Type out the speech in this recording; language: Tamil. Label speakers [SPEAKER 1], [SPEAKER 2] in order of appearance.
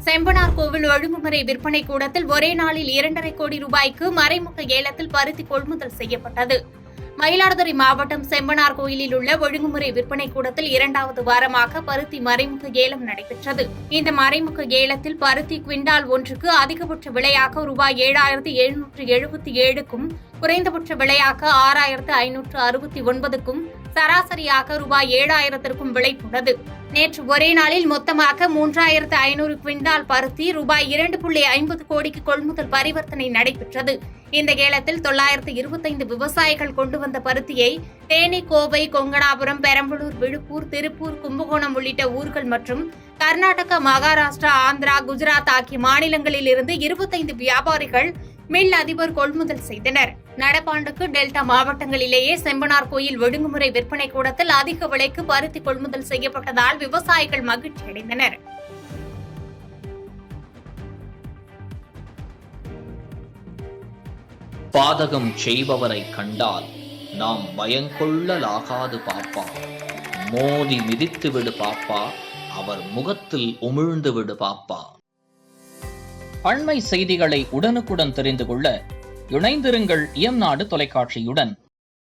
[SPEAKER 1] செம்பனார் கோவில் ஒழுங்குமுறை விற்பனை கூடத்தில் ஒரே நாளில் 2.5 கோடி ரூபாய்க்கு மறைமுக ஏலத்தில் பருத்தி கொள்முதல் செய்யப்பட்டது. மயிலாடுதுறை மாவட்டம் செம்பனார் கோயிலில் உள்ள ஒழுங்குமுறை விற்பனை கூடத்தில் 2வது வாரமாக பருத்தி மறைமுக ஏலம் நடைபெற்றது. இந்த மறைமுக ஏலத்தில் பருத்தி குவிண்டால் ஒன்றுக்கு அதிகபட்ச விலையாக ரூபாய் 7,777க்கும் குறைந்தபட்ச விலையாக 6,569க்கும் சராசரியாக ரூபாய் 7,000க்கும் விலை போனது. நேற்று ஒரே நாளில் மொத்தமாக 3,500 குவிண்டால் பருத்தி ரூபாய் 2.50 கோடிக்கு கொள்முதல் பரிவர்த்தனை நடைபெற்றது. இந்த ஏலத்தில் 925 விவசாயிகள் கொண்டு வந்த பருத்தியை தேனி, கோவை, கொங்கணாபுரம், பெரம்பலூர், விழுப்புர், திருப்பூர், கும்பகோணம் உள்ளிட்ட ஊர்கள் மற்றும் கர்நாடகா, மகாராஷ்டிரா, ஆந்திரா, குஜராத் ஆகிய மாநிலங்களில் இருந்து 25 வியாபாரிகள் மில் அதிபர் கொள்முதல் செய்தனர். நடப்பாண்டுக்கு டெல்டா மாவட்டங்களிலேயே செம்பனார் கோயில் ஒழுங்குமுறை விற்பனை கூடத்தில் அதிக விலைக்கு பருத்தி கொள்முதல் செய்யப்பட்டதால் விவசாயிகள் மகிழ்ச்சியடைந்தனர்.
[SPEAKER 2] பாதகம் செய்பவரை கண்டால் நாம் பயங்கொள்ளலாகாது பாப்பா. மோதி மிதித்து விடு பாப்பா, அவர் முகத்தில் உமிழ்ந்து விடு பாப்பா. அண்மை செய்திகளை உடனுக்குடன் தெரிந்து கொள்ள இணைந்திருங்கள் இயம்நாடு தொலைக்காட்சியுடன்.